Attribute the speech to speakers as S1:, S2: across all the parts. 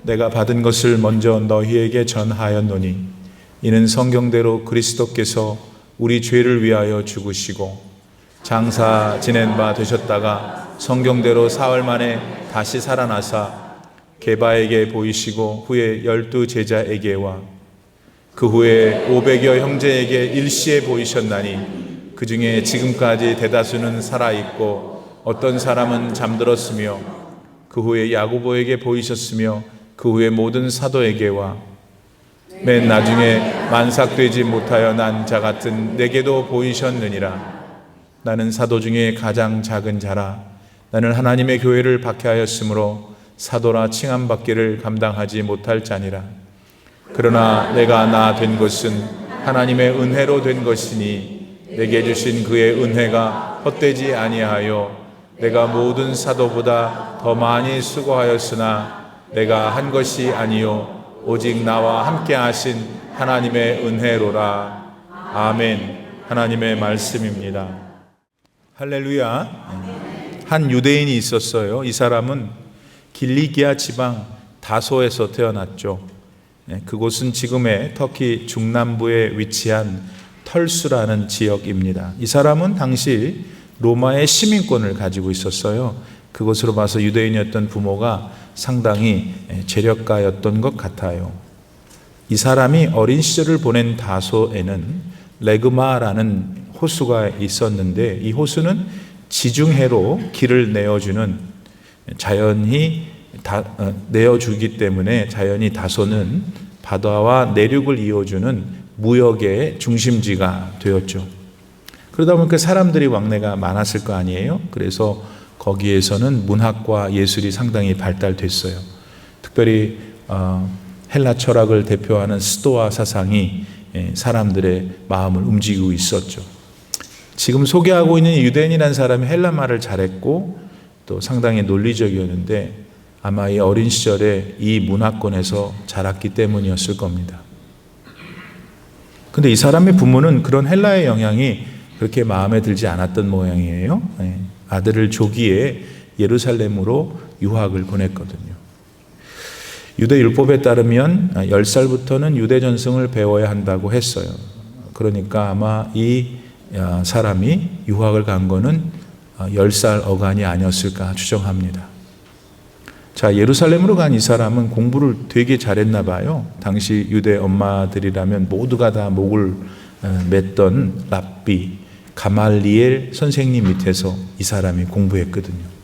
S1: 내가 받은 것을 먼저 너희에게 전하였노니 이는 성경대로 그리스도께서 우리 죄를 위하여 죽으시고 장사 지낸 바 되셨다가 성경대로 사흘 만에 다시 살아나사 게바에게 보이시고 후에 12 제자에게와 그 후에 500여 형제에게 일시에 보이셨나니 그 중에 지금까지 대다수는 살아있고 어떤 사람은 잠들었으며 그 후에 야고보에게 보이셨으며 그 후에 모든 사도에게와 맨 나중에 만삭되지 못하여 난 자 같은 내게도 보이셨느니라. 나는 사도 중에 가장 작은 자라. 나는 하나님의 교회를 박해하였으므로 사도라 칭함받기를 감당하지 못할 자니라. 그러나 내가 나 된 것은 하나님의 은혜로 된 것이니 내게 주신 그의 은혜가 헛되지 아니하여 내가 모든 사도보다 더 많이 수고하였으나 내가 한 것이 아니요 오직 나와 함께 하신 하나님의 은혜로라. 아멘. 하나님의 말씀입니다. 할렐루야. 한 유대인이 있었어요. 이 사람은 길리기아 지방 다소에서 태어났죠. 그곳은 지금의 터키 중남부에 위치한 털수라는 지역입니다. 이 사람은 당시 로마의 시민권을 가지고 있었어요. 그것으로 봐서 유대인이었던 부모가 상당히 재력가였던 것 같아요. 이 사람이 어린 시절을 보낸 다소에는 레그마라는 호수가 있었는데 이 호수는 지중해로 길을 내어주는 자연히 내어주기 때문에 자연히 다소는 바다와 내륙을 이어주는 무역의 중심지가 되었죠. 그러다 보니까 사람들이 왕래가 많았을 거 아니에요. 그래서 거기에서는 문학과 예술이 상당히 발달됐어요. 특별히 헬라 철학을 대표하는 스토아 사상이 사람들의 마음을 움직이고 있었죠. 지금 소개하고 있는 유대인이라는 사람이 헬라말을 잘했고 또 상당히 논리적이었는데 아마 이 어린 시절에 이 문화권에서 자랐기 때문이었을 겁니다. 근데 이 사람의 부모는 그런 헬라의 영향이 그렇게 마음에 들지 않았던 모양이에요. 아들을 조기에 예루살렘으로 유학을 보냈거든요. 유대 율법에 따르면 10살부터는 유대 전승을 배워야 한다고 했어요. 그러니까 아마 이 사람이 유학을 간 거는 10살 어간이 아니었을까 추정합니다. 자, 예루살렘으로 간 이 사람은 공부를 되게 잘했나 봐요. 당시 유대 엄마들이라면 모두가 다 목을 맸던 랍비 가말리엘 선생님 밑에서 이 사람이 공부했거든요.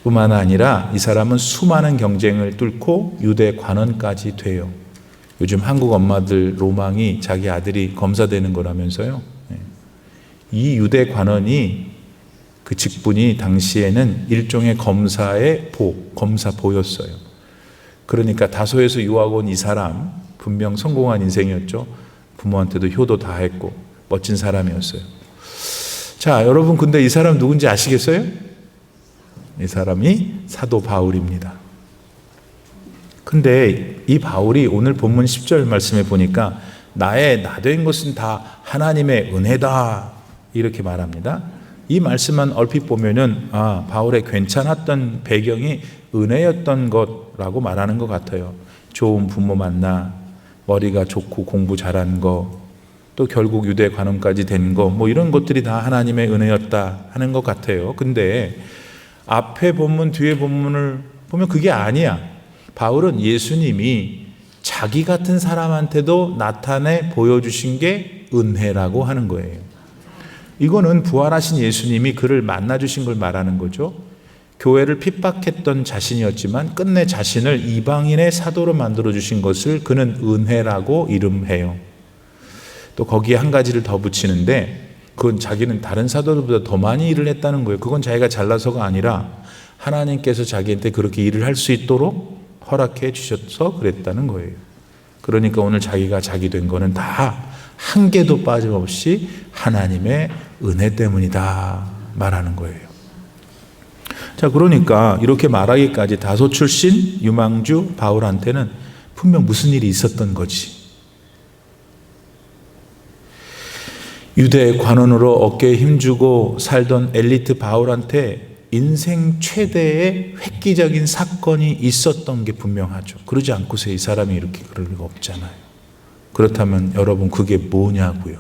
S1: 뿐만 아니라 이 사람은 수많은 경쟁을 뚫고 유대 관원까지 돼요. 요즘 한국 엄마들 로망이 자기 아들이 검사 되는 거라면서요. 이 유대 관원이 그 직분이 당시에는 일종의 검사의 검사보였어요. 그러니까 다소에서 유학 온 이 사람 분명 성공한 인생이었죠. 부모한테도 효도 다 했고 멋진 사람이었어요. 자, 여러분 근데 이 사람 누군지 아시겠어요? 이 사람이 사도 바울입니다. 근데 이 바울이 오늘 본문 10절 말씀에 보니까 나의 나된 것은 다 하나님의 은혜다 이렇게 말합니다. 이 말씀만 얼핏 보면은 바울의 괜찮았던 배경이 은혜였던 것라고 말하는 것 같아요. 좋은 부모 만나 머리가 좋고 공부 잘한 거 또 결국 유대 관원까지 된 거 뭐 이런 것들이 다 하나님의 은혜였다 하는 것 같아요. 근데 앞에 본문 뒤에 본문을 보면 그게 아니야. 바울은 예수님이 자기 같은 사람한테도 나타내 보여주신 게 은혜라고 하는 거예요. 이거는 부활하신 예수님이 그를 만나주신 걸 말하는 거죠. 교회를 핍박했던 자신이었지만 끝내 자신을 이방인의 사도로 만들어주신 것을 그는 은혜라고 이름해요. 또 거기에 한 가지를 더 붙이는데 그건 자기는 다른 사도들보다 더 많이 일을 했다는 거예요. 그건 자기가 잘나서가 아니라 하나님께서 자기한테 그렇게 일을 할 수 있도록 허락해 주셔서 그랬다는 거예요. 그러니까 오늘 자기가 자기 된 거는 다 한 개도 빠짐없이 하나님의 은혜 때문이다 말하는 거예요. 자, 그러니까 이렇게 말하기까지 다소 출신 유망주 바울한테는 분명 무슨 일이 있었던 거지. 유대 관원으로 어깨에 힘주고 살던 엘리트 바울한테 인생 최대의 획기적인 사건이 있었던 게 분명하죠. 그러지 않고서 이 사람이 이렇게 그럴 리가 없잖아요. 그렇다면 여러분 그게 뭐냐고요.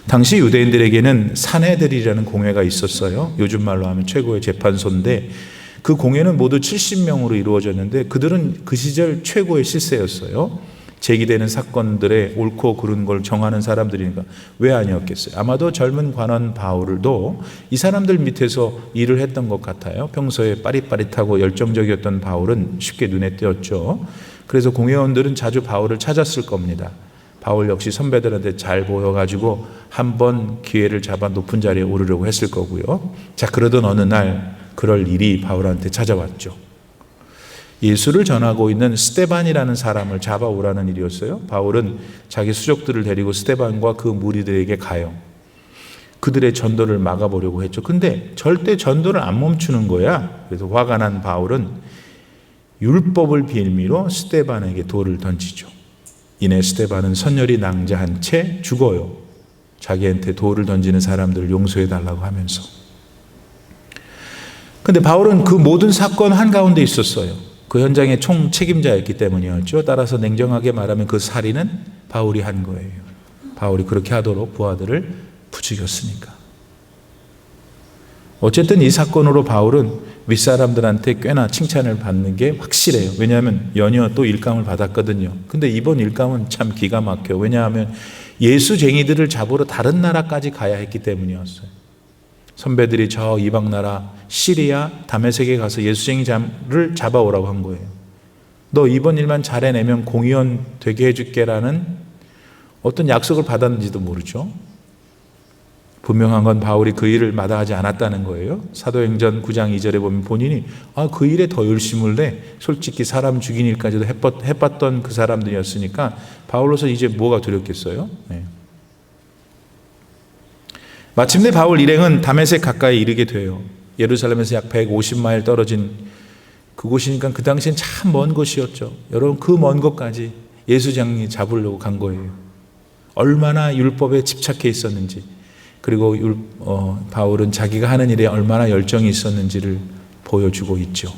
S1: 당시 유대인들에게는 사내들이라는 공회가 있었어요. 요즘 말로 하면 최고의 재판소인데 그 공회는 모두 70명으로 이루어졌는데 그들은 그 시절 최고의 실세였어요. 제기되는 사건들의 옳고 그른 걸 정하는 사람들이니까 왜 아니었겠어요? 아마도 젊은 관원 바울도 이 사람들 밑에서 일을 했던 것 같아요. 평소에 빠릿빠릿하고 열정적이었던 바울은 쉽게 눈에 띄었죠. 그래서 공회원들은 자주 바울을 찾았을 겁니다. 바울 역시 선배들한테 잘 보여가지고 한번 기회를 잡아 높은 자리에 오르려고 했을 거고요. 자, 그러던 어느 날 그럴 일이 바울한테 찾아왔죠. 예수를 전하고 있는 스데반이라는 사람을 잡아오라는 일이었어요. 바울은 자기 수족들을 데리고 스데반과 그 무리들에게 가요. 그들의 전도를 막아보려고 했죠. 근데 절대 전도를 안 멈추는 거야. 그래서 화가 난 바울은 율법을 빌미로 스데반에게 돌을 던지죠. 이내 스데반은 선열이 낭자한 채 죽어요. 자기한테 돌을 던지는 사람들을 용서해 달라고 하면서. 근데 바울은 그 모든 사건 한가운데 있었어요. 그 현장의 총 책임자였기 때문이었죠. 따라서 냉정하게 말하면 그 살인은 바울이 한 거예요. 바울이 그렇게 하도록 부하들을 부추겼으니까. 어쨌든 이 사건으로 바울은 윗사람들한테 꽤나 칭찬을 받는 게 확실해요. 왜냐하면 연이어 또 일감을 받았거든요. 근데 이번 일감은 참 기가 막혀요. 왜냐하면 예수쟁이들을 잡으러 다른 나라까지 가야 했기 때문이었어요. 선배들이 저 이방 나라 시리아 다메섹에 가서 예수쟁이를 잡아오라고 한 거예요. 너 이번 일만 잘해내면 공의원 되게 해줄게라는 어떤 약속을 받았는지도 모르죠. 분명한 건 바울이 그 일을 마다하지 않았다는 거예요. 사도행전 9장 2절에 보면 본인이 그 일에 더 열심을 내. 솔직히 사람 죽인 일까지도 해봤던 그 사람들이었으니까 바울로서 이제 뭐가 두렵겠어요. 네. 마침내 바울 일행은 다메섹 가까이 이르게 돼요. 예루살렘에서 약 150마일 떨어진 그곳이니까 그 당시엔 참 먼 곳이었죠. 여러분 그 먼 곳까지 예수장이 잡으려고 간 거예요. 얼마나 율법에 집착해 있었는지, 그리고 바울은 자기가 하는 일에 얼마나 열정이 있었는지를 보여주고 있죠.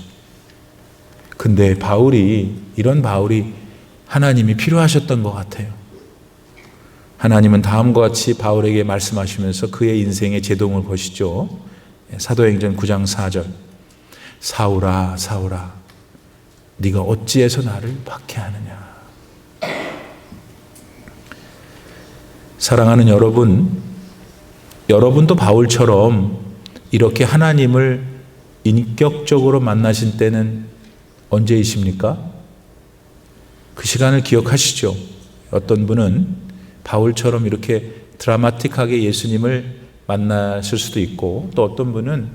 S1: 근데 이런 바울이 하나님이 필요하셨던 것 같아요. 하나님은 다음과 같이 바울에게 말씀하시면서 그의 인생의 제동을 거시죠. 사도행전 9장 4절. 사울아 사울아 네가 어찌해서 나를 박해하느냐. 사랑하는 여러분, 여러분도 바울처럼 이렇게 하나님을 인격적으로 만나신 때는 언제이십니까? 그 시간을 기억하시죠. 어떤 분은 바울처럼 이렇게 드라마틱하게 예수님을 만나실 수도 있고, 또 어떤 분은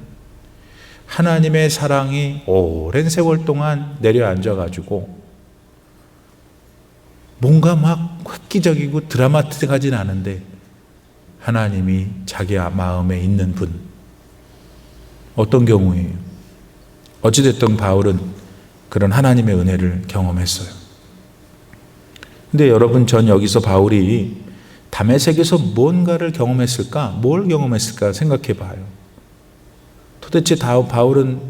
S1: 하나님의 사랑이 오랜 세월 동안 내려앉아가지고 뭔가 막 획기적이고 드라마틱하진 않은데 하나님이 자기 마음에 있는 분, 어떤 경우예요? 어찌됐든 바울은 그런 하나님의 은혜를 경험했어요. 근데 여러분, 전 여기서 바울이 다메섹에서 뭔가를 경험했을까? 뭘 경험했을까 생각해 봐요. 도대체 바울은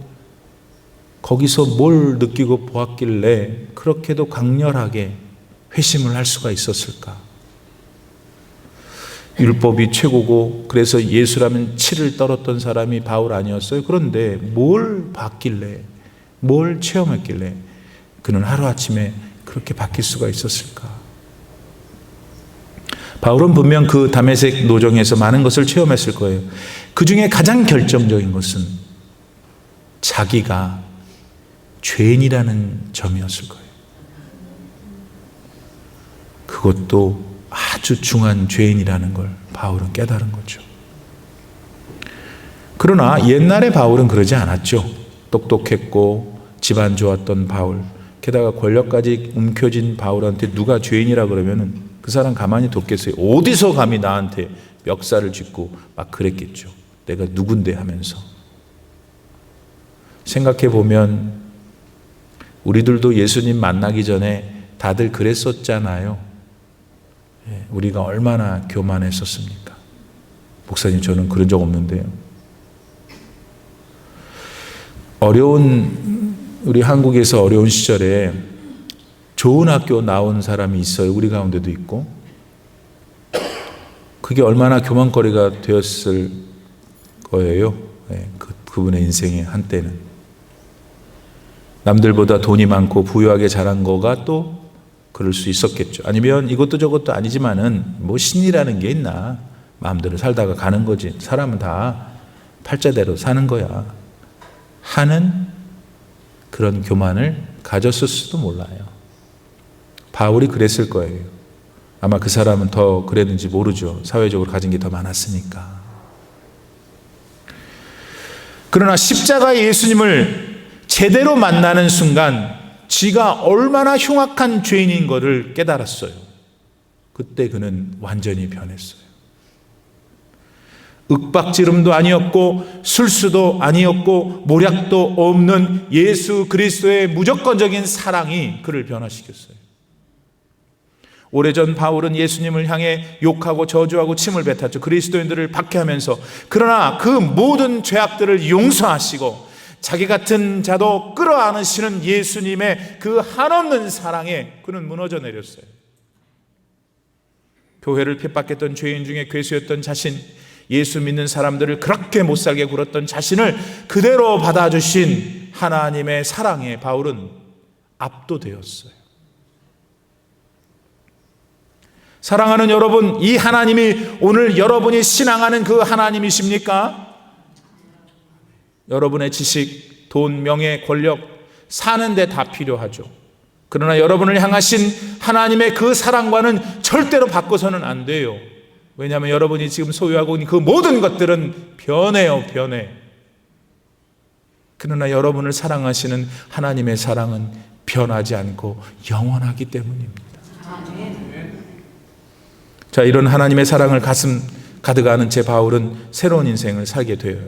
S1: 거기서 뭘 느끼고 보았길래 그렇게도 강렬하게 회심을 할 수가 있었을까? 율법이 최고고 그래서 예수라면 치를 떨었던 사람이 바울 아니었어요? 그런데 뭘 봤길래, 뭘 체험했길래 그는 하루아침에 그렇게 바뀔 수가 있었을까? 바울은 분명 그 다메섹 노정에서 많은 것을 체험했을 거예요. 그 중에 가장 결정적인 것은 자기가 죄인이라는 점이었을 거예요. 그것도 아주 중한 죄인이라는 걸 바울은 깨달은 거죠. 그러나 옛날에 바울은 그러지 않았죠. 똑똑했고 집안 좋았던 바울, 게다가 권력까지 움켜쥔 바울한테 누가 죄인이라 그러면은 그 사람 가만히 뒀겠어요? 어디서 감히 나한테 멱살을 짚고 막 그랬겠죠. 내가 누군데 하면서. 생각해 보면 우리들도 예수님 만나기 전에 다들 그랬었잖아요. 우리가 얼마나 교만했었습니까? 목사님, 저는 그런 적 없는데요. 우리 한국에서 어려운 시절에 좋은 학교 나온 사람이 있어요. 우리 가운데도 있고. 그게 얼마나 교만거리가 되었을 거예요. 그분의 인생의 한때는. 남들보다 돈이 많고 부유하게 자란 거가 또 그럴 수 있었겠죠. 아니면 이것도 저것도 아니지만은 뭐 신이라는 게 있나. 마음대로 살다가 가는 거지. 사람은 다 팔자대로 사는 거야. 하는 그런 교만을 가졌을 수도 몰라요. 바울이 그랬을 거예요. 아마 그 사람은 더 그랬는지 모르죠. 사회적으로 가진 게 더 많았으니까. 그러나 십자가의 예수님을 제대로 만나는 순간 지가 얼마나 흉악한 죄인인 것을 깨달았어요. 그때 그는 완전히 변했어요. 윽박지름도 아니었고 술수도 아니었고 모략도 없는 예수 그리스도의 무조건적인 사랑이 그를 변화시켰어요. 오래전 바울은 예수님을 향해 욕하고 저주하고 침을 뱉었죠. 그리스도인들을 박해하면서. 그러나 그 모든 죄악들을 용서하시고 자기 같은 자도 끌어안으시는 예수님의 그 한없는 사랑에 그는 무너져 내렸어요. 교회를 핍박했던 죄인 중에 괴수였던 자신, 예수 믿는 사람들을 그렇게 못살게 굴었던 자신을 그대로 받아주신 하나님의 사랑에 바울은 압도되었어요. 사랑하는 여러분, 이 하나님이 오늘 여러분이 신앙하는 그 하나님이십니까? 여러분의 지식, 돈, 명예, 권력 사는데 다 필요하죠. 그러나 여러분을 향하신 하나님의 그 사랑과는 절대로 바꿔서는 안 돼요. 왜냐하면 여러분이 지금 소유하고 있는 그 모든 것들은 변해요, 변해. 그러나 여러분을 사랑하시는 하나님의 사랑은 변하지 않고 영원하기 때문입니다. 자, 이런 하나님의 사랑을 가슴 가득 아는 제 바울은 새로운 인생을 살게 돼요.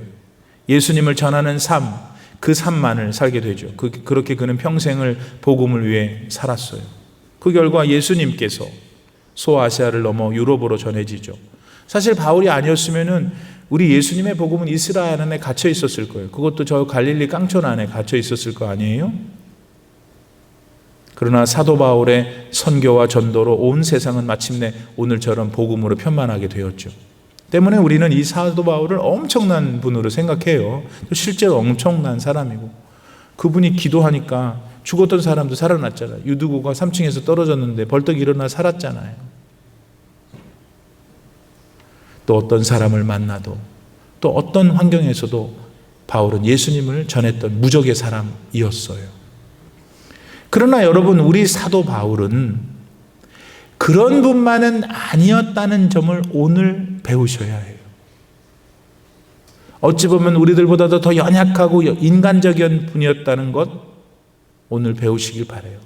S1: 예수님을 전하는 삶, 그 삶만을 살게 되죠. 그렇게 그는 평생을 복음을 위해 살았어요. 그 결과 예수님께서 소아시아를 넘어 유럽으로 전해지죠. 사실 바울이 아니었으면은 우리 예수님의 복음은 이스라엘 안에 갇혀 있었을 거예요. 그것도 저 갈릴리 깡촌 안에 갇혀 있었을 거 아니에요? 그러나 사도 바울의 선교와 전도로 온 세상은 마침내 오늘처럼 복음으로 편만하게 되었죠. 때문에 우리는 이 사도 바울을 엄청난 분으로 생각해요. 실제로 엄청난 사람이고, 그분이 기도하니까 죽었던 사람도 살아났잖아요. 유두고가 3층에서 떨어졌는데 벌떡 일어나 살았잖아요. 또 어떤 사람을 만나도, 또 어떤 환경에서도 바울은 예수님을 전했던 무적의 사람이었어요. 그러나 여러분, 우리 사도 바울은 그런 분만은 아니었다는 점을 오늘 배우셔야 해요. 어찌 보면 우리들보다도 더 연약하고 인간적인 분이었다는 것 오늘 배우시길 바라요.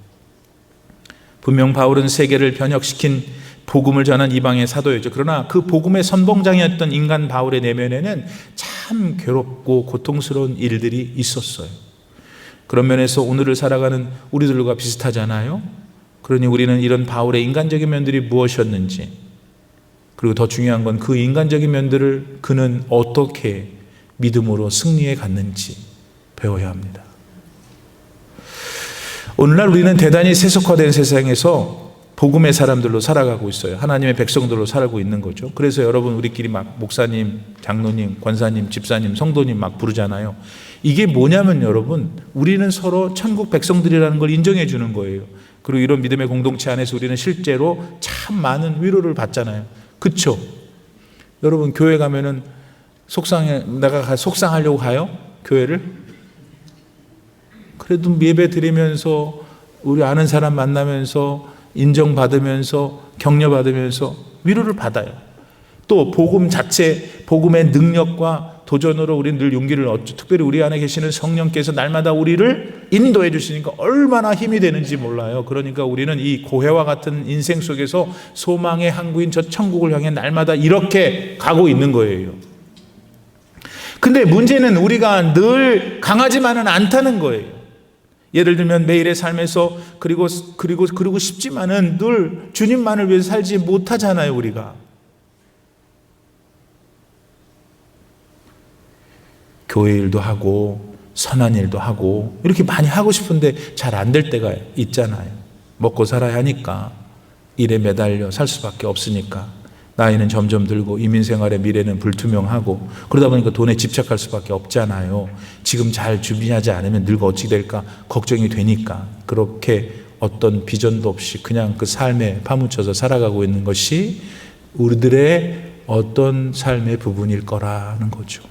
S1: 분명 바울은 세계를 변혁시킨 복음을 전한 이방의 사도였죠. 그러나 그 복음의 선봉장이었던 인간 바울의 내면에는 참 괴롭고 고통스러운 일들이 있었어요. 그런 면에서 오늘을 살아가는 우리들과 비슷하잖아요. 그러니 우리는 이런 바울의 인간적인 면들이 무엇이었는지, 그리고 더 중요한 건 그 인간적인 면들을 그는 어떻게 믿음으로 승리해 갔는지 배워야 합니다. 오늘날 우리는 대단히 세속화된 세상에서 복음의 사람들로 살아가고 있어요. 하나님의 백성들로 살고 있는 거죠. 그래서 여러분, 우리끼리 막 목사님, 장로님, 권사님, 집사님, 성도님 막 부르잖아요. 이게 뭐냐면 여러분, 우리는 서로 천국 백성들이라는 걸 인정해 주는 거예요. 그리고 이런 믿음의 공동체 안에서 우리는 실제로 참 많은 위로를 받잖아요. 그렇죠? 여러분, 교회 가면은 내가 속상하려고 가요? 교회를? 그래도 예배 드리면서 우리 아는 사람 만나면서 인정받으면서 격려받으면서 위로를 받아요. 또 복음 자체, 복음의 능력과 도전으로 우리는 늘 용기를 얻죠. 특별히 우리 안에 계시는 성령께서 날마다 우리를 인도해 주시니까 얼마나 힘이 되는지 몰라요. 그러니까 우리는 이 고해와 같은 인생 속에서 소망의 항구인 저 천국을 향해 날마다 이렇게 가고 있는 거예요. 근데 문제는 우리가 늘 강하지만은 않다는 거예요. 예를 들면 매일의 삶에서 그리고 싶지만은 늘 주님만을 위해서 살지 못하잖아요, 우리가. 교회 일도 하고 선한 일도 하고 이렇게 많이 하고 싶은데 잘 안 될 때가 있잖아요. 먹고 살아야 하니까 일에 매달려 살 수밖에 없으니까 나이는 점점 들고 이민생활의 미래는 불투명하고 그러다 보니까 돈에 집착할 수밖에 없잖아요. 지금 잘 준비하지 않으면 늙어 어찌 될까 걱정이 되니까 그렇게 어떤 비전도 없이 그냥 그 삶에 파묻혀서 살아가고 있는 것이 우리들의 어떤 삶의 부분일 거라는 거죠.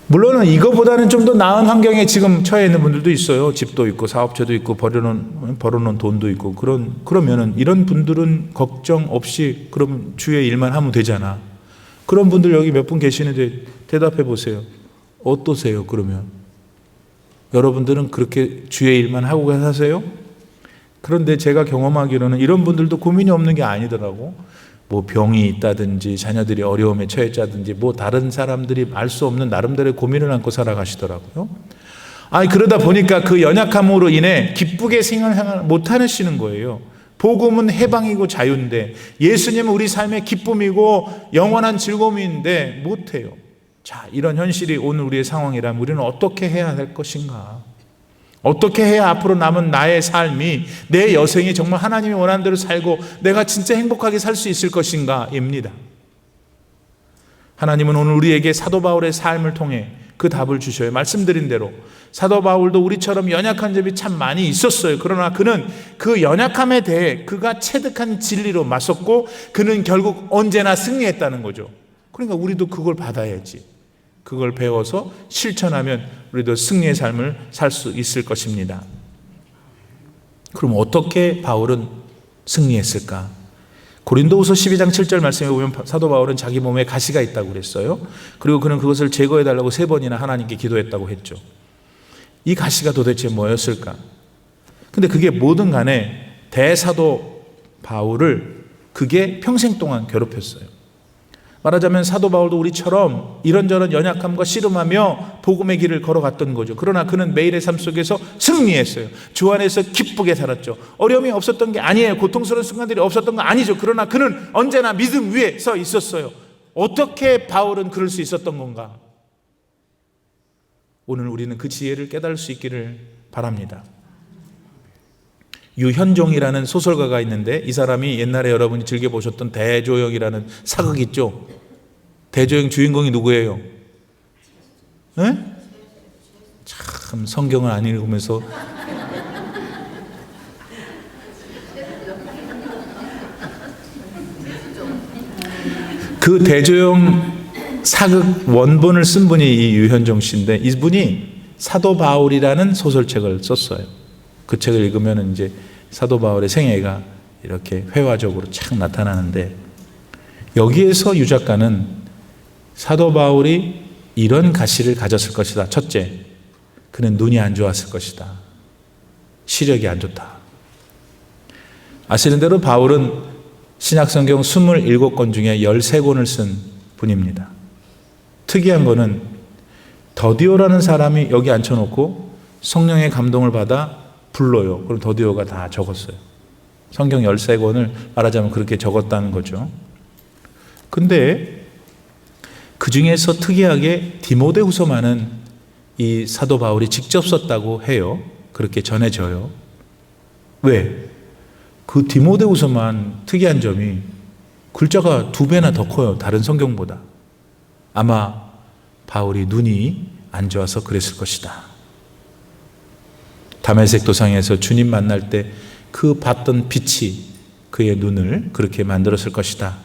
S1: 물론 이거보다는 좀 더 나은 환경에 지금 처해 있는 분들도 있어요. 집도 있고 사업체도 있고 벌어놓은 돈도 있고 그러면은 이런 분들은 걱정 없이 그럼 주의 일만 하면 되잖아. 그런 분들 여기 몇 분 계시는데 대답해 보세요. 어떠세요? 그러면 여러분들은 그렇게 주의 일만 하고 사세요? 그런데 제가 경험하기로는 이런 분들도 고민이 없는 게 아니더라고. 뭐 병이 있다든지 자녀들이 어려움에 처했다든지 뭐 다른 사람들이 알 수 없는 나름대로의 고민을 안고 살아가시더라고요. 그러다 보니까 그 연약함으로 인해 기쁘게 생활을 못 하시는 거예요. 복음은 해방이고 자유인데 예수님은 우리 삶의 기쁨이고 영원한 즐거움인데 못해요. 자, 이런 현실이 오늘 우리의 상황이라면 우리는 어떻게 해야 할 것인가? 어떻게 해야 앞으로 남은 나의 삶이 내 여생이 정말 하나님이 원하는 대로 살고 내가 진짜 행복하게 살 수 있을 것인가 입니다. 하나님은 오늘 우리에게 사도 바울의 삶을 통해 그 답을 주셔요. 말씀드린 대로 사도 바울도 우리처럼 연약한 점이 참 많이 있었어요. 그러나 그는 그 연약함에 대해 그가 체득한 진리로 맞섰고 그는 결국 언제나 승리했다는 거죠. 그러니까 우리도 그걸 받아야지. 그걸 배워서 실천하면 우리도 승리의 삶을 살 수 있을 것입니다. 그럼 어떻게 바울은 승리했을까? 고린도후서 12장 7절 말씀에 보면 사도 바울은 자기 몸에 가시가 있다고 그랬어요. 그리고 그는 그것을 제거해달라고 3번이나 하나님께 기도했다고 했죠. 이 가시가 도대체 뭐였을까? 근데 그게 뭐든 간에 대사도 바울을 그게 평생 동안 괴롭혔어요. 말하자면 사도 바울도 우리처럼 이런저런 연약함과 씨름하며 복음의 길을 걸어갔던 거죠. 그러나 그는 매일의 삶 속에서 승리했어요. 주 안에서 기쁘게 살았죠. 어려움이 없었던 게 아니에요. 고통스러운 순간들이 없었던 거 아니죠. 그러나 그는 언제나 믿음 위에 서 있었어요. 어떻게 바울은 그럴 수 있었던 건가? 오늘 우리는 그 지혜를 깨달을 수 있기를 바랍니다. 유현종이라는 소설가가 있는데 이 사람이 옛날에 여러분이 즐겨보셨던 대조영이라는 사극 있죠. 대조영 주인공이 누구예요? 네? 참 성경을 안 읽으면서 그 대조영 사극 원본을 쓴 분이 이 유현종 씨인데 이분이 사도 바울이라는 소설책을 썼어요. 그 책을 읽으면 이제 사도 바울의 생애가 이렇게 회화적으로 착 나타나는데 여기에서 유 작가는 사도 바울이 이런 가시를 가졌을 것이다. 첫째, 그는 눈이 안 좋았을 것이다. 시력이 안 좋다. 아시는 대로 바울은 신약성경 27권 중에 13권을 쓴 분입니다. 특이한 거는 더디오라는 사람이 여기 앉혀놓고 성령의 감동을 받아 불러요. 그럼 더디오가 다 적었어요. 성경 13권을 말하자면 그렇게 적었다는 거죠. 근데 그 중에서 특이하게 디모데후서만은 이 사도 바울이 직접 썼다고 해요. 그렇게 전해져요. 왜? 그 디모데후서만 특이한 점이 글자가 2배나 더 커요. 다른 성경보다. 아마 바울이 눈이 안 좋아서 그랬을 것이다. 다메섹 도상에서 주님 만날 때 그 봤던 빛이 그의 눈을 그렇게 만들었을 것이다.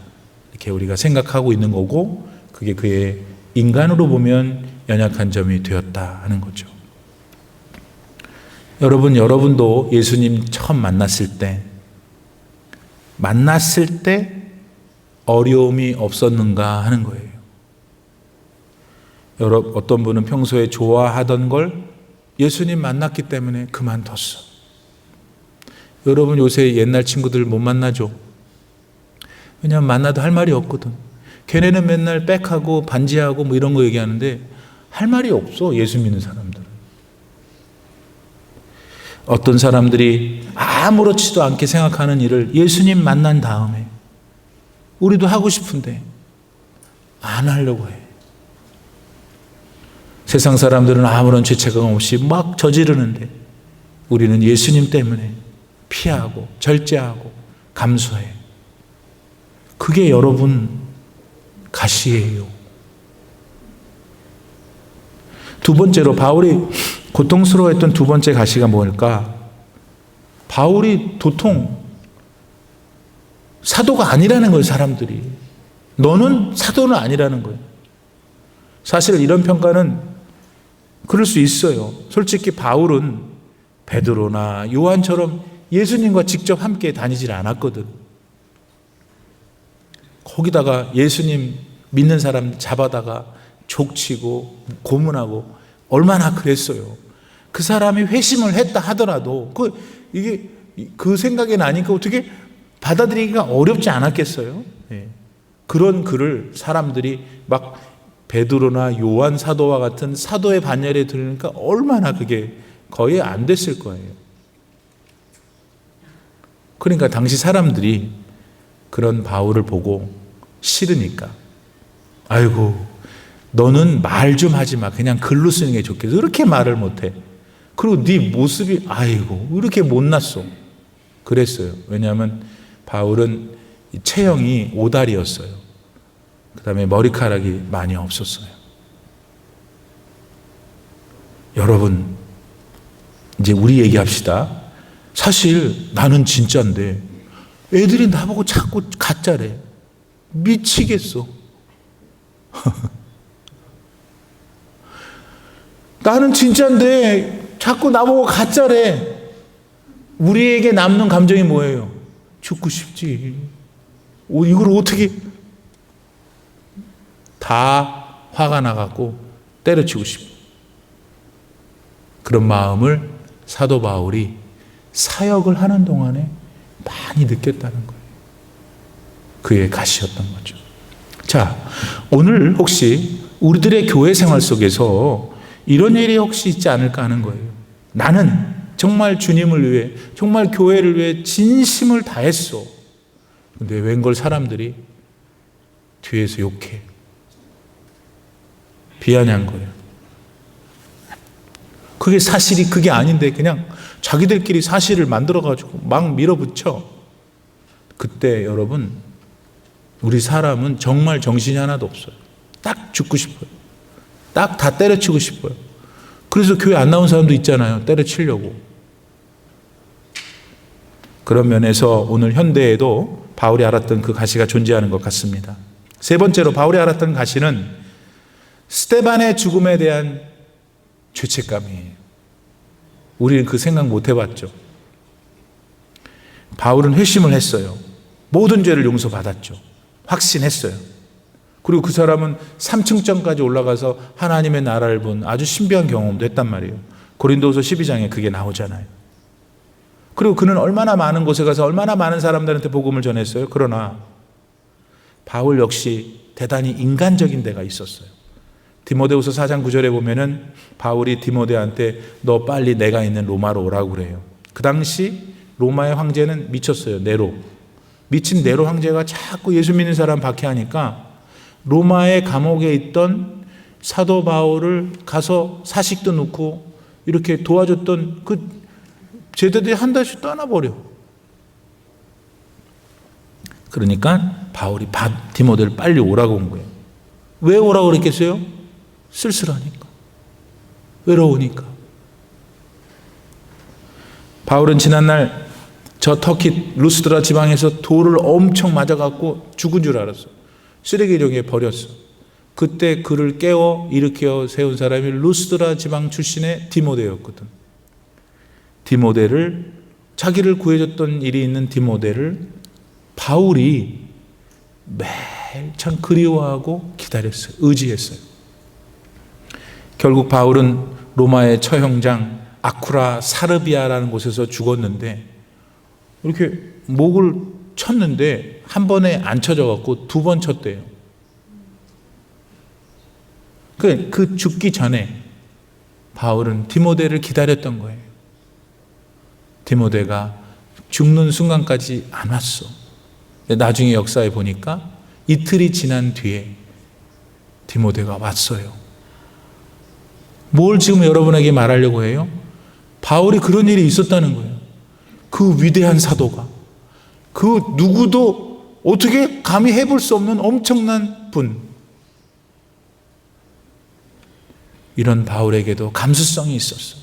S1: 이렇게 우리가 생각하고 있는 거고 그게 그의 인간으로 보면 연약한 점이 되었다 하는 거죠. 여러분도 예수님 처음 만났을 때 어려움이 없었는가 하는 거예요. 어떤 분은 평소에 좋아하던 걸 예수님 만났기 때문에 그만뒀어. 여러분 요새 옛날 친구들 못 만나죠? 왜냐하면 만나도 할 말이 없거든. 걔네는 맨날 백하고 반지하고 뭐 이런 거 얘기하는데 할 말이 없어. 예수 믿는 사람들은. 어떤 사람들이 아무렇지도 않게 생각하는 일을 예수님 만난 다음에 우리도 하고 싶은데 안 하려고 해. 세상 사람들은 아무런 죄책감 없이 막 저지르는데 우리는 예수님 때문에 피하고 절제하고 감수해. 그게 여러분 가시예요. 두 번째로 바울이 고통스러워했던 두 번째 가시가 뭘까? 바울이 도통 사도가 아니라는 거예요, 사람들이. 너는 사도는 아니라는 거예요. 사실 이런 평가는 그럴 수 있어요. 솔직히 바울은 베드로나 요한처럼 예수님과 직접 함께 다니질 않았거든. 거기다가 예수님 믿는 사람 잡아다가 족치고 고문하고 얼마나 그랬어요. 그 사람이 회심을 했다 하더라도 그 생각이 나니까 어떻게 받아들이기가 어렵지 않았겠어요? 예. 그런 글을 사람들이 막 베드로나 요한 사도와 같은 사도의 반열에 들으니까 얼마나 그게 거의 안 됐을 거예요. 그러니까 당시 사람들이 그런 바울을 보고 싫으니까, 아이고 너는 말 좀 하지 마, 그냥 글로 쓰는 게 좋겠어. 그렇게 말을 못해. 그리고 네 모습이 아이고 이렇게 못났어. 그랬어요. 왜냐하면 바울은 체형이 오다리였어요. 그 다음에 머리카락이 많이 없었어요. 여러분, 이제 우리 얘기합시다. 사실 나는 진짜인데 애들이 나보고 자꾸 가짜래. 미치겠어. 나는 진짜인데 자꾸 나보고 가짜래. 우리에게 남는 감정이 뭐예요? 죽고 싶지. 이걸 어떻게 다 화가 나갖고 때려치고 싶어. 그런 마음을 사도 바울이 사역을 하는 동안에 많이 느꼈다는 거예요. 그의 가시였던 거죠. 자, 오늘 혹시 우리들의 교회 생활 속에서 이런 일이 혹시 있지 않을까 하는 거예요. 나는 정말 주님을 위해, 정말 교회를 위해 진심을 다했어. 근데 웬걸 사람들이 뒤에서 욕해. 비아냥 거예요. 그게 사실이 그게 아닌데 그냥 자기들끼리 사실을 만들어가지고 막 밀어붙여. 그때 여러분, 우리 사람은 정말 정신이 하나도 없어요. 딱 죽고 싶어요. 딱 다 때려치고 싶어요. 그래서 교회 안 나온 사람도 있잖아요. 때려치려고. 그런 면에서 오늘 현대에도 바울이 알았던 그 가시가 존재하는 것 같습니다. 세 번째로 바울이 알았던 가시는 스데반의 죽음에 대한 죄책감이에요. 우리는 그 생각 못 해봤죠. 바울은 회심을 했어요. 모든 죄를 용서받았죠. 확신했어요. 그리고 그 사람은 3층전까지 올라가서 하나님의 나라를 본 아주 신비한 경험도 했단 말이에요. 고린도후서 12장에 그게 나오잖아요. 그리고 그는 얼마나 많은 곳에 가서 얼마나 많은 사람들한테 복음을 전했어요. 그러나 바울 역시 대단히 인간적인 데가 있었어요. 디모데후서 4장 9절에 보면은 바울이 디모데한테 너 빨리 내가 있는 로마로 오라고 그래요. 그 당시 로마의 황제는 미쳤어요. 네로. 미친 네로 황제가 자꾸 예수 믿는 사람 박해하니까 로마의 감옥에 있던 사도 바울을 가서 사식도 넣고 이렇게 도와줬던 그 제자들이 한 달씩 떠나버려. 그러니까 바울이 디모데를 빨리 오라고 온 거예요. 왜 오라고 그랬겠어요? 쓸쓸하니까. 외로우니까. 바울은 지난날 저 터키 루스드라 지방에서 돌을 엄청 맞아갖고 죽은 줄 알았어. 쓰레기통에 버렸어. 그때 그를 깨워 일으켜 세운 사람이 루스드라 지방 출신의 디모데였거든. 디모데를, 자기를 구해줬던 일이 있는 디모데를 바울이 매일 참 그리워하고 기다렸어요. 의지했어요. 결국 바울은 로마의 처형장 아쿠라 사르비아라는 곳에서 죽었는데 이렇게 목을 쳤는데 한 번에 안 쳐져갖고 두 번 쳤대요. 그 죽기 전에 바울은 디모데를 기다렸던 거예요. 디모데가 죽는 순간까지 안 왔어. 나중에 역사에 보니까 이틀이 지난 뒤에 디모데가 왔어요. 뭘 지금 여러분에게 말하려고 해요? 바울이 그런 일이 있었다는 거예요. 그 위대한 사도가, 그 누구도 어떻게 감히 해볼 수 없는 엄청난 분, 이런 바울에게도 감수성이 있었어요.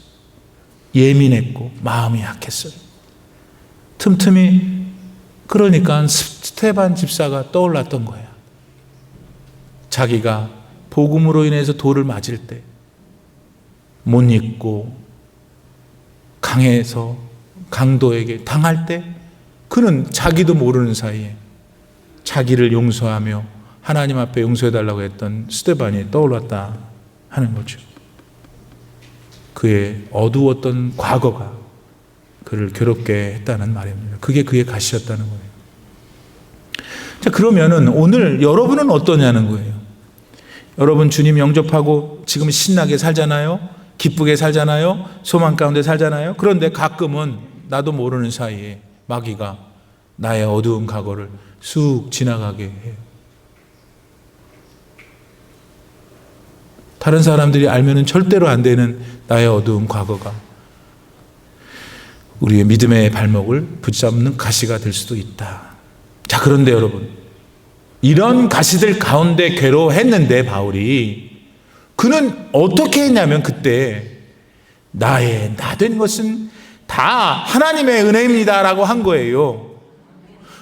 S1: 예민했고 마음이 약했어요. 틈틈이 그러니까 스테반 집사가 떠올랐던 거야. 자기가 복음으로 인해서 돌을 맞을 때 못 잊고 강에서 강도에게 당할 때 그는 자기도 모르는 사이에 자기를 용서하며 하나님 앞에 용서해달라고 했던 스테반이 떠올랐다 하는 거죠. 그의 어두웠던 과거가 그를 괴롭게 했다는 말입니다. 그게 그의 가시였다는 거예요. 자, 그러면은 오늘 여러분은 어떠냐는 거예요. 여러분 주님 영접하고 지금 신나게 살잖아요. 기쁘게 살잖아요. 소망 가운데 살잖아요. 그런데 가끔은 나도 모르는 사이에 마귀가 나의 어두운 과거를 쑥 지나가게 해요. 다른 사람들이 알면은 절대로 안 되는 나의 어두운 과거가 우리의 믿음의 발목을 붙잡는 가시가 될 수도 있다. 자, 그런데 여러분, 이런 가시들 가운데 괴로워했는데 바울이 그는 어떻게 했냐면 그때 나의 나 된 것은 다 하나님의 은혜입니다라고 한 거예요.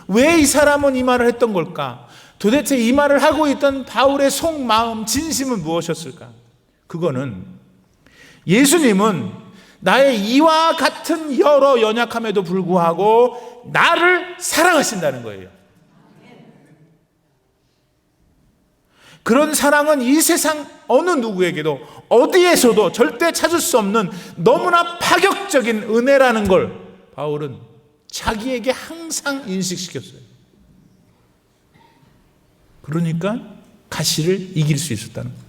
S1: 왜 이 사람은 이 말을 했던 걸까? 도대체 이 말을 하고 있던 바울의 속마음, 진심은 무엇이었을까? 그거는 예수님은 나의 이와 같은 여러 연약함에도 불구하고 나를 사랑하신다는 거예요. 그런 사랑은 이 세상 어느 누구에게도 어디에서도 절대 찾을 수 없는 너무나 파격적인 은혜라는 걸 바울은 자기에게 항상 인식시켰어요. 그러니까 가시를 이길 수 있었다는 거예요.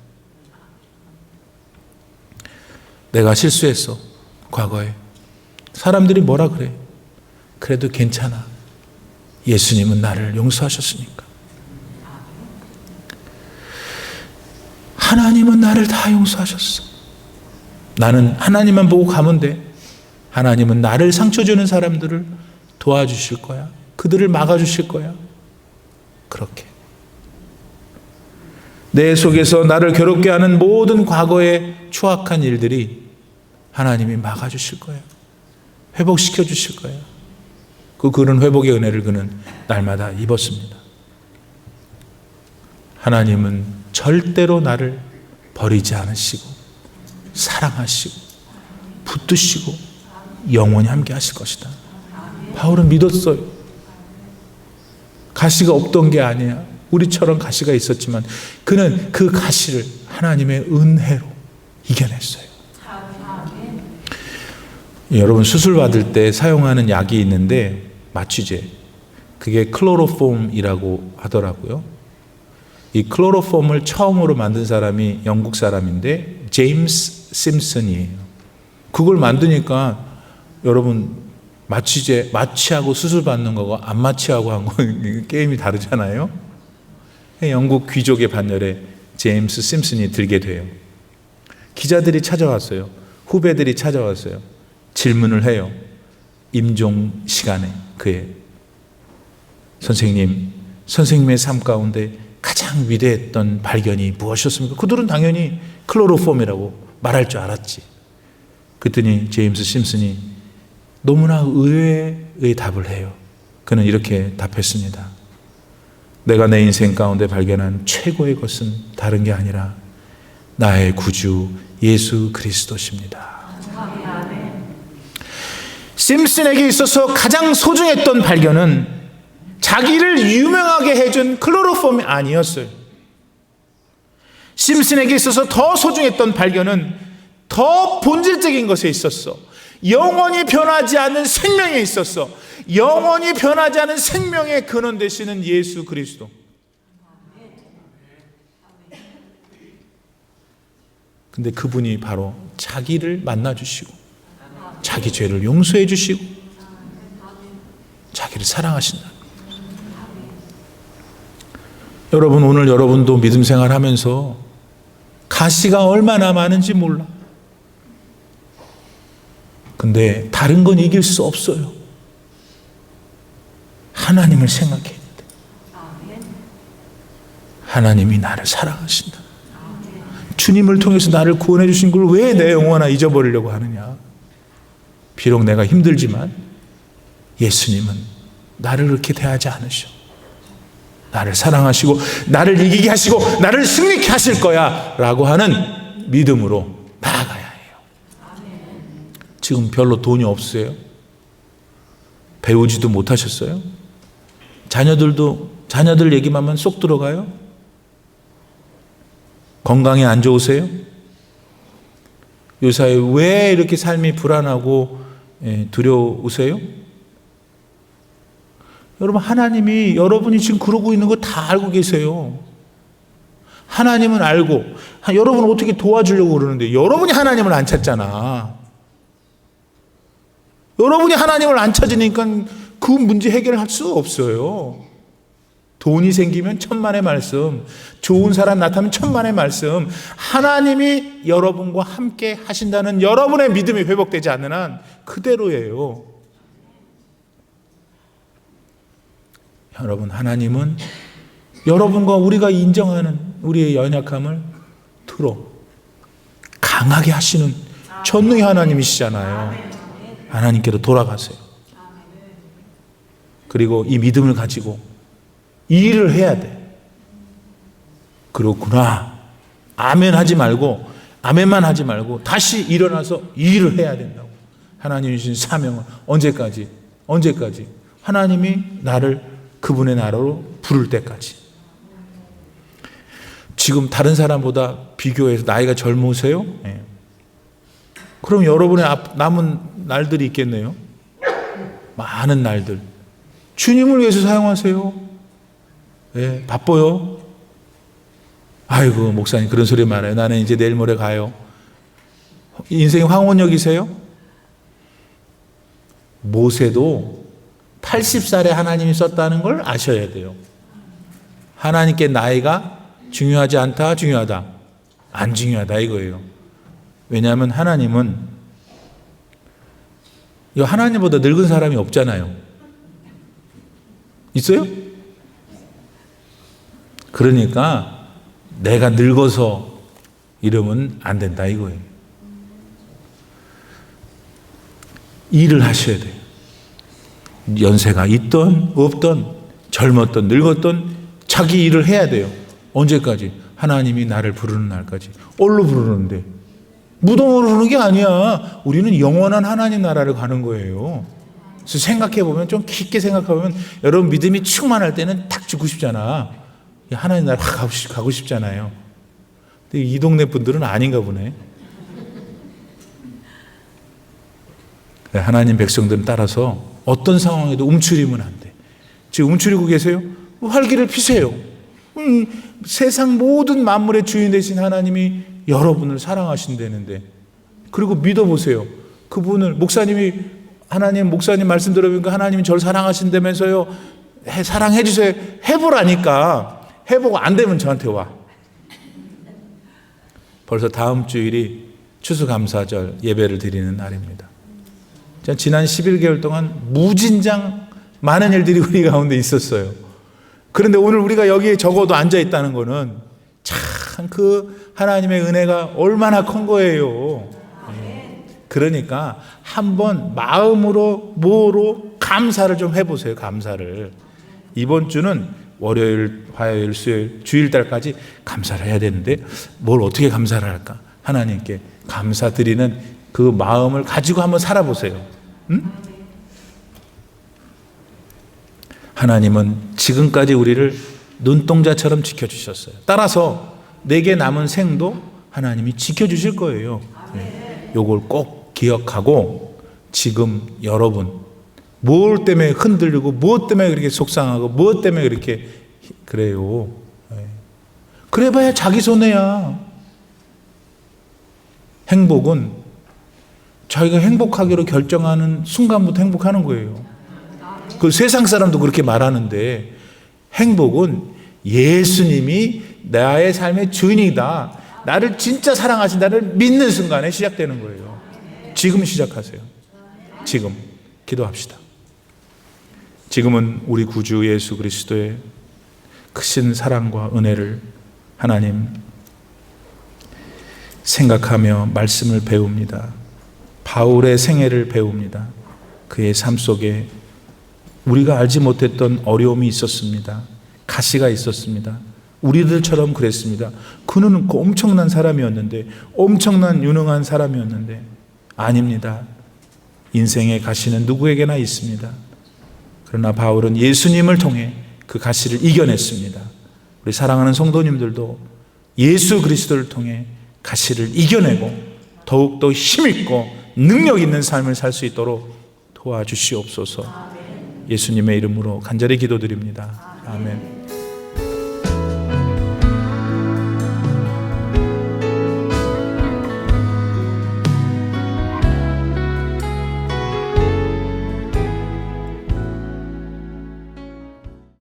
S1: 내가 실수했어. 과거에 사람들이 뭐라 그래. 그래도 괜찮아. 예수님은 나를 용서하셨으니까. 하나님은 나를 다 용서하셨어. 나는 하나님만 보고 가면 돼. 하나님은 나를 상처 주는 사람들을 도와주실 거야. 그들을 막아주실 거야. 그렇게 내 속에서 나를 괴롭게 하는 모든 과거의 추악한 일들이 하나님이 막아주실 거예요. 회복시켜 주실 거예요. 그런 회복의 은혜를 그는 날마다 입었습니다. 하나님은 절대로 나를 버리지 않으시고 사랑하시고 붙드시고 영원히 함께 하실 것이다. 바울은 믿었어요. 가시가 없던 게 아니야. 우리처럼 가시가 있었지만 그는 그 가시를 하나님의 은혜로 이겨냈어요. 여러분 수술 받을 때 사용하는 약이 있는데 마취제, 그게 클로로폼이라고 하더라고요. 이 클로로폼을 처음으로 만든 사람이 영국 사람인데 제임스 심슨이에요. 그걸 만드니까 여러분 마취제, 마취하고 수술 받는 거고 안 마취하고 한 거 게임이 다르잖아요. 영국 귀족의 반열에 제임스 심슨이 들게 돼요. 기자들이 찾아왔어요. 후배들이 찾아왔어요. 질문을 해요. 임종 시간에 그의 선생님의 삶 가운데 가장 위대했던 발견이 무엇이었습니까? 그들은 당연히 클로로폼이라고 말할 줄 알았지. 그랬더니 제임스 심슨이 너무나 의외의 답을 해요. 그는 이렇게 답했습니다. 내가 내 인생 가운데 발견한 최고의 것은 다른 게 아니라 나의 구주 예수 그리스도십니다. 심슨에게 있어서 가장 소중했던 발견은 자기를 유명하게 해준 클로로폼이 아니었어요. 심슨에게 있어서 더 소중했던 발견은 더 본질적인 것에 있었어. 영원히 변하지 않는 생명에 있었어. 영원히 변하지 않은 생명의 근원 되시는 예수 그리스도. 근데 그분이 바로 자기를 만나주시고 자기 죄를 용서해 주시고 자기를 사랑하신다. 여러분 오늘 여러분도 믿음 생활하면서 가시가 얼마나 많은지 몰라. 근데 다른 건 이길 수 없어요. 하나님을 생각해야 돼. 하나님이 나를 사랑하신다. 주님을 통해서 나를 구원해 주신 걸 왜 내 영혼아 잊어버리려고 하느냐. 비록 내가 힘들지만 예수님은 나를 그렇게 대하지 않으셔. 나를 사랑하시고 나를 이기게 하시고 나를 승리케 하실 거야 라고 하는 믿음으로 나아가야 해요. 지금 별로 돈이 없으세요? 배우지도 못하셨어요? 자녀들 얘기만 하면 쏙 들어가요? 건강이 안 좋으세요? 요사이 왜 이렇게 삶이 불안하고 두려우세요? 여러분, 하나님이 여러분이 지금 그러고 있는 거 다 알고 계세요. 하나님은 알고, 여러분을 어떻게 도와주려고 그러는데 여러분이 하나님을 안 찾잖아. 여러분이 하나님을 안 찾으니까 그 문제 해결할 수 없어요. 돈이 생기면 천만의 말씀, 좋은 사람 나타나면 천만의 말씀. 하나님이 여러분과 함께 하신다는 여러분의 믿음이 회복되지 않는 한 그대로예요. 여러분, 하나님은 여러분과 우리가 인정하는 우리의 연약함을 들어 강하게 하시는 전능의 하나님이시잖아요. 하나님께로 돌아가세요. 그리고 이 믿음을 가지고 일을 해야 돼. 그렇구나. 아멘 하지 말고, 아멘만 하지 말고 다시 일어나서 일을 해야 된다고. 하나님이 주신 사명은 언제까지? 하나님이 나를 그분의 나라로 부를 때까지. 지금 다른 사람보다 비교해서 나이가 젊으세요? 네. 그럼 여러분의 남은 날들이 있겠네요. 많은 날들. 주님을 위해서 사용하세요. 네, 바빠요. 아이고, 목사님 그런 소리 많아요. 나는 이제 내일 모레 가요. 인생의 황혼역이세요? 모세도 80살에 하나님이 썼다는 걸 아셔야 돼요. 하나님께 나이가 중요하지 않다, 중요하다? 안 중요하다 이거예요. 왜냐하면 하나님은 하나님보다 늙은 사람이 없잖아요. 있어요? 그러니까 내가 늙어서 이러면 안 된다 이거예요. 일을 하셔야 돼요. 연세가 있던 없던 젊었던 늙었던 자기 일을 해야 돼요. 언제까지? 하나님이 나를 부르는 날까지. 뭘로 부르는데? 무덤으로 부르는 게 아니야. 우리는 영원한 하나님 나라를 가는 거예요. 그래서 생각해 보면, 좀 깊게 생각해 보면, 여러분 믿음이 충만할 때는 딱 죽고 싶잖아. 하나님 나라 가고 싶잖아요. 근데 이 동네 분들은 아닌가 보네. 하나님 백성들은 따라서 어떤 상황에도 움츠리면 안 돼. 지금 움츠리고 계세요? 활기를 피세요. 세상 모든 만물의 주인 되신 하나님이 여러분을 사랑하신다는데, 그리고 믿어보세요. 그분을, 목사님 말씀 들어보니까 하나님이 저를 사랑하신다면서요. 사랑해 주세요. 해보라니까. 해보고 안 되면 저한테 와. 벌써 다음 주일이 추수감사절 예배를 드리는 날입니다. 지난 11개월 동안 무진장 많은 일들이 우리 가운데 있었어요. 그런데 오늘 우리가 여기에 적어도 앉아 있다는 것은 참 그 하나님의 은혜가 얼마나 큰 거예요. 그러니까 한번 마음으로 뭐로 감사를 좀 해보세요. 감사를. 이번 주는 월요일, 화요일, 수요일, 주일달까지 감사를 해야 되는데 뭘 어떻게 감사를 할까? 하나님께 감사드리는 그 마음을 가지고 한번 살아보세요. 응? 하나님은 지금까지 우리를 눈동자처럼 지켜주셨어요. 따라서 내게 남은 생도 하나님이 지켜주실 거예요. 요걸 꼭 기억하고, 지금 여러분 뭘 때문에 흔들리고 무엇 때문에 그렇게 속상하고 무엇 때문에 그렇게 그래요. 그래봐야 자기 손해야. 행복은 자기가 행복하기로 결정하는 순간부터 행복하는 거예요. 그 세상 사람도 그렇게 말하는데, 행복은 예수님이 나의 삶의 주인이다, 나를 진짜 사랑하신다를 믿는 순간에 시작되는 거예요. 지금 시작하세요. 지금 기도합시다. 지금은 우리 구주 예수 그리스도의 크신 사랑과 은혜를 하나님 생각하며 말씀을 배웁니다. 바울의 생애를 배웁니다. 그의 삶 속에 우리가 알지 못했던 어려움이 있었습니다. 가시가 있었습니다. 우리들처럼 그랬습니다. 그는 엄청난 사람이었는데, 엄청난 유능한 사람이었는데, 아닙니다. 인생의 가시는 누구에게나 있습니다. 그러나 바울은 예수님을 통해 그 가시를 이겨냈습니다. 우리 사랑하는 성도님들도 예수 그리스도를 통해 가시를 이겨내고 더욱더 힘있고 능력 있는 삶을 살 수 있도록 도와주시옵소서. 예수님의 이름으로 간절히 기도드립니다. 아멘.